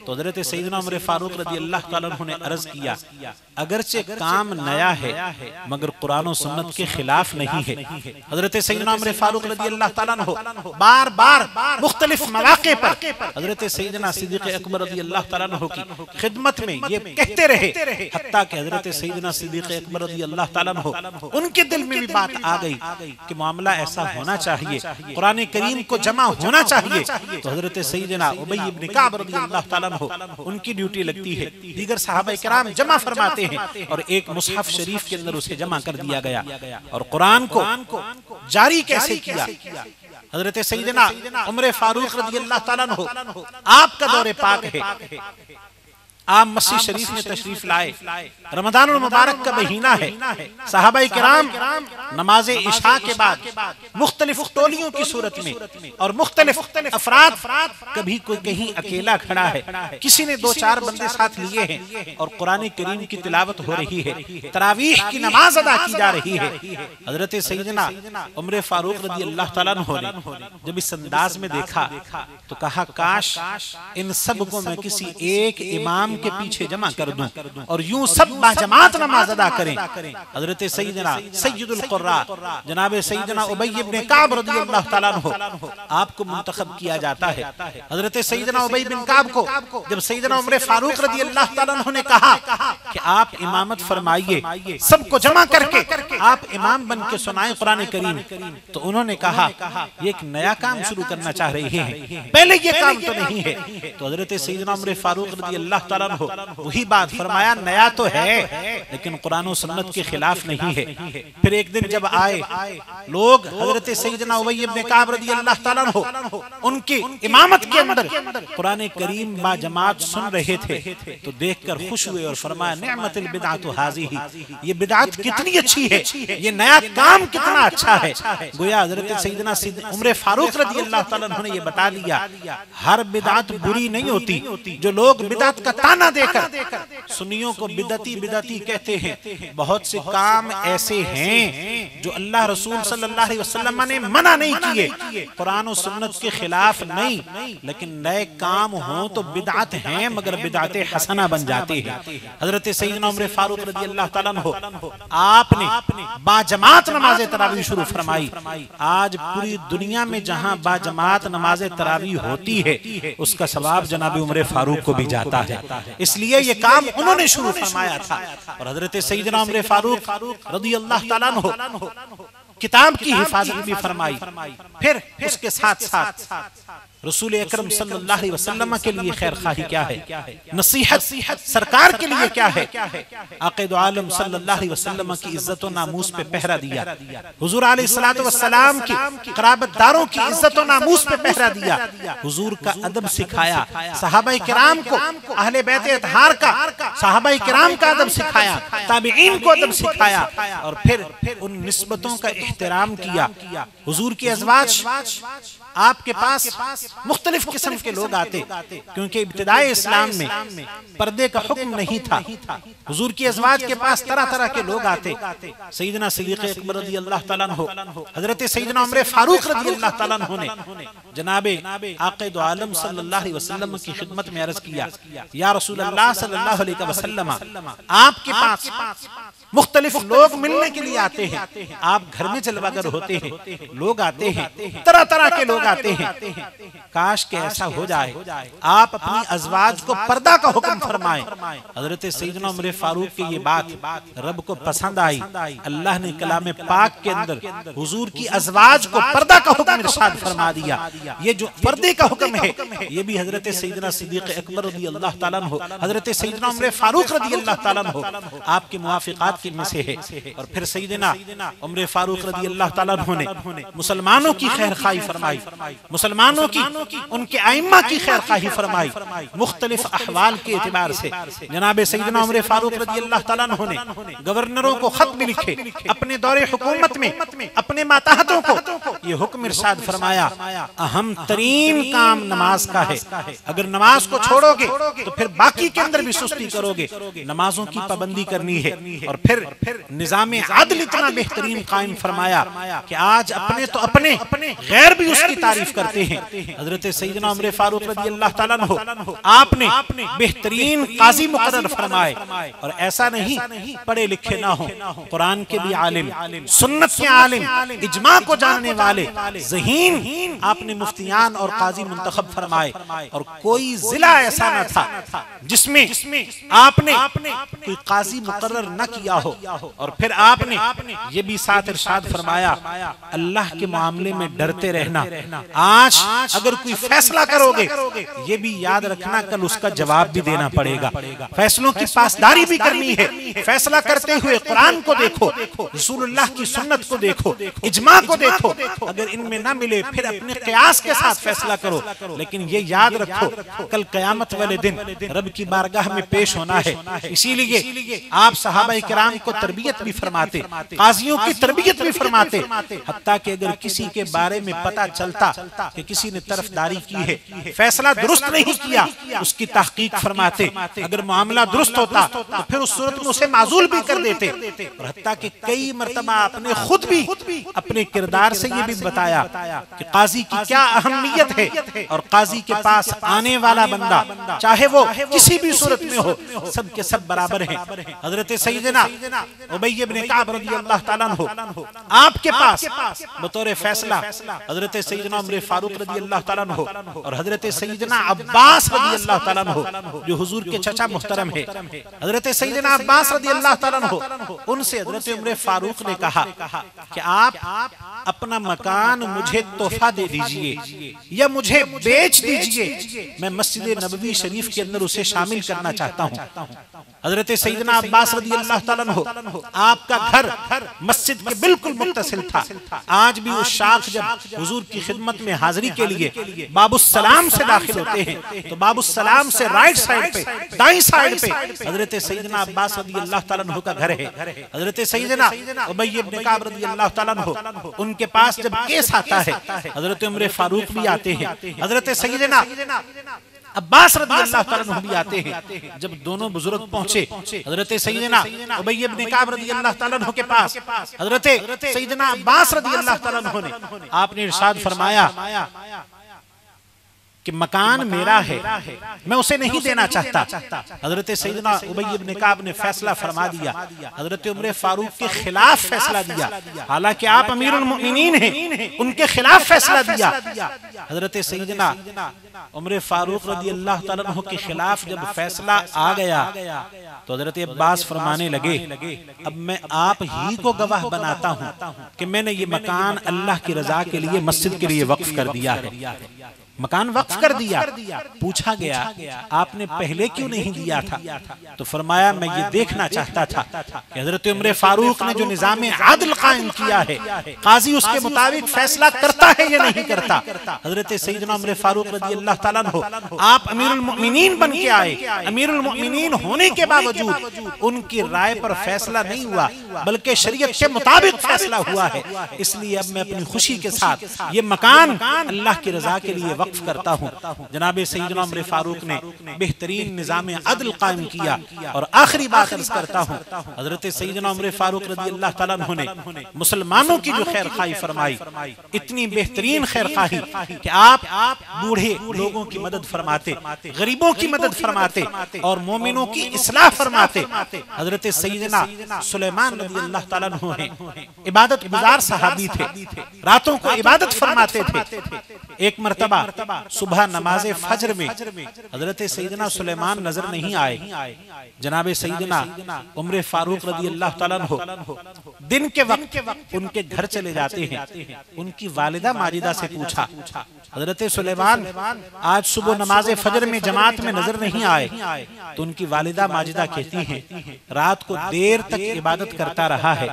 तो हजरत सैयदना उमर फारूक रज़ी अल्लाह तआला अन्हु ने अर्ज किया, अगरचे काम नया है मगर कुरान और सुन्नत के खिलाफ नहीं है। हजरत सैयदना उमर फारूक रज़ी अल्लाह तआला अन्हु बार बार मुख्तलिफ मौक़े पर हजरत सैयदना सिद्दीक़ अकबर रज़ी अल्लाह तआला अन्हु की खिदमत में ये कहते रहे, हत्ता कि हजरत सैयदना सिद्दीक़ अकबर रज़ी अल्लाह तआला अन्हु उनके दिल में भी बात आ गई कि मामला ऐसा होना चाहिए, कुरान करीम को जमा होना चाहिए। तो हजरत सैयदना उबई इब्न कअब रज़ी अल्लाह तआला अन्हु उनकी ड्यूटी लगती है, दीगर सहाबा किराम जमा फरमाते हैं और एक मुसहफ शरीफ के अंदर उसे जमा कर दिया गया। और कुरान को जारी कैसे किया? हजरत सैयदना उमर फारूक रज़ी अल्लाह तआला अन्हु आपका दौरे पाक है, आप मस्जिद शरीफ में तशरीफ लाए, रमजानुल मुबारक का महीना है, सहाबाए किराम नमाज इशा के बाद मुख्तलिफ टोलियों की सूरत में और मुख्तलिफ अफराद, कभी कोई कहीं अकेला खड़ा है, किसी ने 2-4 बंदे साथ लिए हैं और कुरान करीम की तिलावत हो रही है, तरावीह की नमाज अदा की जा रही है। हजरत सैयदना उमर फारूक रज़ी अल्लाह तआला अन्हु ने जब इस अंदाज में देखा तो कहा, काश इन सब को मैं किसी एक इमाम के पीछे जमा कर दूं और यूं सब बाजमात नमाज अदा करें। हजरत सैयदना सैयदुल कुर्रा जनाब सैयदना उबई इब्न कअब रज़ी अल्लाह तआला अन्हु आपको मुंतखब किया जाता है। हजरत सैयदना उबई बिन कअब को जब सैयदना उमर फारूक रज़ी अल्लाह तआला अन्हु ने कहा कि आप इमामत फरमाइए, सबको जमा करके आप इमाम बन के सुनाएं कुरान करीम, तो उन्होंने कहा ये एक नया काम शुरू करना चाह रहे हैं, पहले ये काम तो नहीं है। तो हजरत सैयदना उमर फारूक रज़ी अल्लाह तआला हो वही बात फरमाया, नया तो है लेकिन कुरान और सुन्नत के खिलाफ नहीं है। फिर एक दिन जब आए लोग हजरत सैयदना उबई इब्न कअब रज़ी अल्लाह तआला अन्हु उनकी इमामत के अंदर कुरान करीम बा जमात सुन रहे थे तो देखकर खुश हुए और फरमाया, निअमतुल बिदअतु हाज़िही, ये बिदअत कितनी अच्छी है, ये नया काम कितना अच्छा है। गोया हजरत सैयदना उमर फारूक रज़ी अल्लाह तआला अन्हु ने ये बता दिया, हर बिदअत बुरी नहीं होती। जो लोग बिदअत का ताना देकर सुन्नियों को बिदअती बिदअती कहते हैं, बहुत से काम ऐसे हैं जो अल्लाह रसूल सल्लल्लाहु अलैहि वसल्लम ने मना नहीं किए, कुरान और सुन्नत के खिलाफ नहीं, लेकिन नए काम हो तो बिदअत हैं मगर बिदअत हसना बन जाते हैं। हजरत सैयदना उमर फारूक रज़ी अल्लाह तआला अन्हु आपने बाजमात नमाज तरावी शुरू फरमाई। आज पूरी दुनिया में जहां बाजमात नमाज तरावी होती है उसका सवाब जनाब उमर फारूक को भी जाता है, इसलिए ये काम उन्होंने शुरू फरमाया था। और हजरत सैयदना उमर फारूक रज़ी अल्लाह तआला अन्हु किताब की हिफाजत भी फरमाई। फिर उसके साथ साथ रसूल अकरम सल्लल्लाहु अलैहि वसल्लम के लिए खैर खाही क्या है, नसीहत सरकार के लिए क्या है, आक़िद दो आलम सल्लल्लाहु अलैहि वसल्लम की इज्जत और नामूस पे पहरा दिया, हुजूर अलैहिस्सलातु वस्सलाम की क़राबतदारों की इज्जत और नामूस पे पहरा दिया, हुजूर का अदब सिखाया, सहाबाए किराम को अहले बैत अतहार का सहाबाए किराम का अदब सिखाया, ताबीईन को अदब सिखाया और फिर उन निस्बतों का एहतराम किया। हुजूर की अज़वाज आपके पास मुख्तलिफ किस्म के लोग आते, क्योंकि इब्तिदाए इस्लाम में पर्दे का हुक्म नहीं था। हुजूर की अज़वाज के पास तरह तरह के लोग आते। सैयदना सिद्दीक़ अकबर रज़ी अल्लाह तआला अन्हु, हजरत सैयदना उमर फारूक रज़ी अल्लाह तआला अन्हु ने जनाबे आक़िद दो आलम सल्लल्लाहु अलैहि वसल्लम की खिदमत में अर्ज किया, या रसूल अल्लाह सल्लल्लाहु अलैहि वसल्लम, आपके पास मुख्तलिफ लोग मिलने के लिए आते हैं, आप घर में जलवागर होते हैं, लोग आते हैं, तरह तरह के लोग आते हैं, काश के ऐसा हो जाए आप अपनी अज़वाज को पर्दा का हुक्म फरमाएं। हजरत सैयदना उमर फारूक की ये बात रब को पसंद आई। अल्लाह ने कलाम पाक के अंदर हुजूर की अज़वाज को पर्दा का हुक्म इरशाद फरमा दिया। ये जो पर्दे का हुक्म है ये भी हजरत सैयदना सिद्दीक़ अकबर रज़ी अल्लाह ताला अन्हु, हजरत सैयदना उमर फारूक रज़ी अल्लाह ताला अन्हु आपके मुवाफ़िक़ात की में से है। और फिर सैयदना उमर फारूक रज़ी अल्लाह ताला अन्हु ने मुसलमानों की खैरखाई फरमाई, मुसलमानों की उनके आइम्मा की खैरखाई फरमाई। मुख्तलिफ अहवाल के एतबार से जनाब सैयदना उमर फारूक रज़ी अल्लाह ताला अन्हु ने गवर्नरों को खत भी लिखे, अपने दौरे हुकूमत में अपने माताहतों को ये हुक्म इरशाद फरमाया, अहम तरीन काम नमाज का है। अगर नमाज को छोड़ोगे तो फिर बाकी के अंदर भी सुस्ती करोगे। नमाजों की पाबंदी करनी है। और फिर निजाम आदल इतना बेहतरीन कायम फरमाया कि आज अपने तो अपने गैर भी उसकी तारीफ करते हैं। हजरत सैयदना उमर फारूक रज़ी अल्लाह ताला अन्हु आपने बेहतरीन काजी मुकर्रर फरमाए। और ऐसा नहीं पढ़े लिखे ना हो, कुरान के भी आलिम, सुन्नत के आलिम, इजमा को जानने वाले ज़हीन आपने मुफ्तियान और काजी मुंतखब फरमाए। और कोई जिला ऐसा न था जिसमें आपने कोई काजी मुकर्रर न किया हो। और फिर आपने ये भी साथ इरशाद फरमाया, अल्लाह के मामले में डरते रहना। आज अगर कोई फैसला करोगे ये भी याद रखना कल उसका जवाब भी देना पड़ेगा। फैसलों की पासदारी भी करनी है। फैसला करते हुए कुरान को देखो, रसूलुल्लाह की सुन्नत को देखो, इजमा को देखो। अगर इनमें ना मिले फिर अपने क़यास के साथ फैसला करो। लेकिन ये याद रखो कल क़यामत वाले दिन रब की बारगाह में पेश होना है। इसीलिए आप सहाबा किराम को तरबियत भी फरमाते, काजियों की तरबियत भी फरमाते। हत्ता कि अगर किसी के बारे में पता चलता कि किसी ने तरफदारी की है, फैसला दुरुस्त नहीं किया, उसकी तहकीक फरमाते। अगर मामला दुरुस्त होता तो फिर उस सूरत में उसे माजूल भी कर देते। और हत्ता कि कई मर्तबा आपने खुद भी अपने किरदार से ये भी बताया कि काजी की क्या अहमियत है। और काजी के पास आने वाला बंदा चाहे वो किसी भी सूरत में हो, सब के सब बराबर हैं। हजरत सैयदना उबय इब्न कअब रज़ी अल्लाह ताला अन्हु आपके पास बतौर फैसला हजरत सैयदना उमर फारूक रज़ी अल्लाह ताला अन्हु और हजरत सैयदना अब्बास रज़ी अल्लाह ताला अन्हु जो हुजूर के चचा मुहतरम है, हजरत सैयदना अब्बास रज़ी अल्लाह ताला अन्हु उनसे हजरत उमर फारूक ने कहा कि आप अपना मकान मुझे तोहफा दे दीजिए या मुझे बेच दीजिए, मैं मस्जिद नबवी शरीफ के अंदर उसे शामिल करना चाहता हूँ। हजरत सैयदना अब्बास रज़ी अल्लाह ताला अन्हु आपका घर मस्जिद के बिल्कुल मुत्तसिल था। आज भी उस शाख जब हुजूर की खिदमत में हाजिरी के लिए बाबुस्सलाम से दाखिल होते हैं तो बाबुस्सलाम से राइट साइड पे, दाईं साइड पे हजरत सैयदना अब्बास रज़ी अल्लाह ताला अन्हु का घर है। हजरत सैयदना उबय इब्न कअब रज़ी अल्लाह ताला अन्हु उनके पास जब केस आता है, हजरत उमर फारूक भी आते हैं, हजरत सैयदना अब्बास रज़ी अल्लाह ताला अन्हु भी आते हैं। जब दोनों बुजुर्ग पहुंचे हजरत सैयदना उबय इब्न कअब रज़ी अल्लाह ताला अन्हु के पास, हजरत सैयदना अब्बास रज़ी अल्लाह ताला अन्हु ने आपने इरशाद फरमाया कि मकान मेरा है, मैं उसे नहीं देना चाहता। हजरत सैयदना उबय इब्न कअब ने फैसला फरमा दिया, हजरत उमर फारूक के खिलाफ फैसला दिया। हालांकि आप अमीरुल मोमिनीन हैं, उनके खिलाफ फैसला दिया। हजरत सैयदना उमर फारूक रज़ी अल्लाह ताला अन्हु के खिलाफ जब फैसला आ गया तो हजरत अब्बास फरमाने लगे, अब मैं आप ही को गवाह बनाता हूँ कि मैंने ये मकान अल्लाह की रजा के लिए मस्जिद के लिए वक्फ कर दिया है। मकान वक्फ कर दिया। पूछा गया आपने पहले क्यों नहीं दिया था? तो फरमाया मैं ये देखना चाहता था कि हजरत उमर फारूक ने जो निजाम आदल कायम किया है, काजी उसके मुताबिक फैसला करता है या नहीं करता। हजरत सैयदना उमर फारूक रज़ी अल्लाह ताला अन्हु आप अमीरुल मोमिनीन बन के आए। अमीरुल मोमिनीन होने के बावजूद उनकी राय पर फैसला नहीं हुआ बल्कि शरीयत के मुताबिक फैसला हुआ है। इसलिए अब मैं अपनी खुशी के साथ ये मकान अल्लाह की रजा के लिए वक्फ करता हूँ। जनाब सैयदना उमर फारूक ने बेहतरीन निजाम अदल कायम किया। और आखिरी बात अर्ज करता हूँ, हजरत सैयदना उमर फारूक रज़ी अल्लाह ताला अन्हु ने मुसलमानों की जो खैर खाई फरमाई, इतनी बेहतरीन खैर खाई कि आप बूढ़े लोगों की मदद फरमाते, गरीबों की मदद फरमाते और मोमिनों की इस्लाह फरमाते। हजरत सैयदना सुलेमान रज़ी अल्लाह ताला अन्हु हैं, इबादत गुजार सहाबी थे, रातों को इबादत फरमाते थे। एक मर्तबा सुबह नमाज फजर में हजरत सैयदना सुलेमान नजर नहीं आए। जनाब सैयदना उमर फारूक रज़ी अल्लाह तआला अन्हु दिन के वक्त उनके घर चले जाते हैं। उनकी वालिदा माजिदा से पूछा, हजरत सुलेमान आज सुबह नमाज फजर में जमात में नजर नहीं आए। तो उनकी वालिदा माजिदा कहती हैं, रात को देर तक इबादत करता रहा है,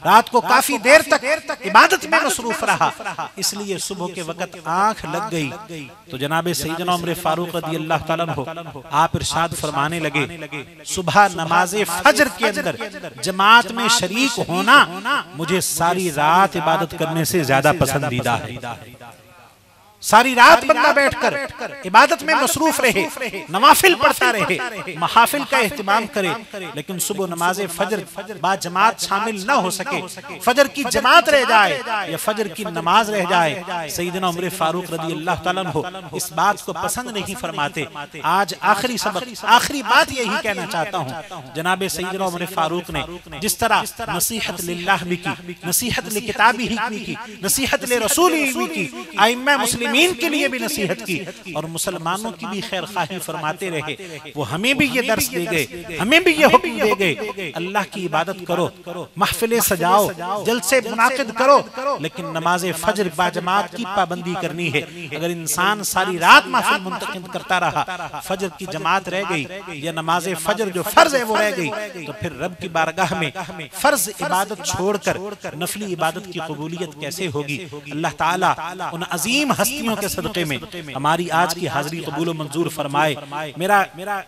रात को काफी देर तक इबादत में मसरूफ रहा, इसलिए सुबह के वक्त आंख लग गई। तो जनाब सैयदना उमर फारूक रज़ी अल्लाह तआला अन्हु आप इरशाद फरमाने लगे, सुबह नमाज फजर के अंदर जमात में शरीक होना मुझे सारी रात इबादत करने से ज्यादा पसंदीदा है। सारी रात बंदा बैठकर इबादत में मसरूफ रहे, नवाफिल पढ़ता रहे, महाफिल का एहतिमाम करे, लेकिन सुबह नमाज फजर बाद जमात शामिल न हो सके, फजर की जमात रह जाए या फजर की नमाज रह जाए। सैयदना उमर फारूक रज़ी अल्लाह तआला अन्हु इस बात को पसंद नहीं फरमाते। आज आखिरी सबक, आखिरी बात यही कहना चाहता हूँ, जनाब सैयदना उमर फारूक ने जिस तरह नसीहत लिल्लाह भी की, नसीहत लि किताबी ही की, नसीहत ले रसूल भी की, आइम्मा मुस्लिमीन के लिए भी नसीहत की और मुसलमानों की भी खैर खाही फरमाते रहे। वो हमें भी ये दर्स दे गए, हमें भी ये हुक्म दे गए, अल्लाह की इबादत करो, महफिलें सजाओ, जलसे मुनाकिद करो, लेकिन नमाज फजर बाजमात की पाबंदी करनी है। अगर इंसान सारी रात महफिल मुंतकिद करता रहा, फजर की जमात रह गई या नमाज फजर जो फर्ज है वो रह गई, तो फिर रब की बारगाह में फर्ज इबादत छोड़कर नफली इबादत की कबूलियत कैसे होगी। अल्लाह ताला उन अजीम हस्तियों के सदक़े में हमारी आज की हाजिरी कबूल मंजूर फरमाए। मेरा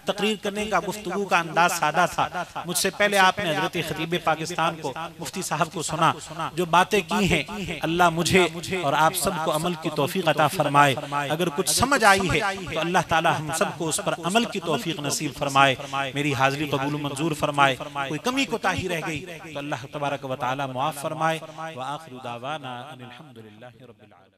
तकरीर करने का, गुफ्तगू का अंदाज सादा था। मुझसे पहले आपने हजरत खतीब पाकिस्तान को, मुफ्ती साहब को सुना, जो बातें की हैं, अल्लाह मुझे और आप सबको अमल की तौफीक अता फरमाए। अगर कुछ समझ आई है तो अल्लाह ताला हम सबको उस पर अमल की तौफीक नसीब फरमाए, मेरी हाजिरी कबूल मंजूर फरमाए। कोई कमी कोताही रह गई तो अल्लाह तबारक व तआला मुआफ फरमाए। व आखिरु दावाना अनिल हम्दुलिल्लाहि रब्बिल आलमीन।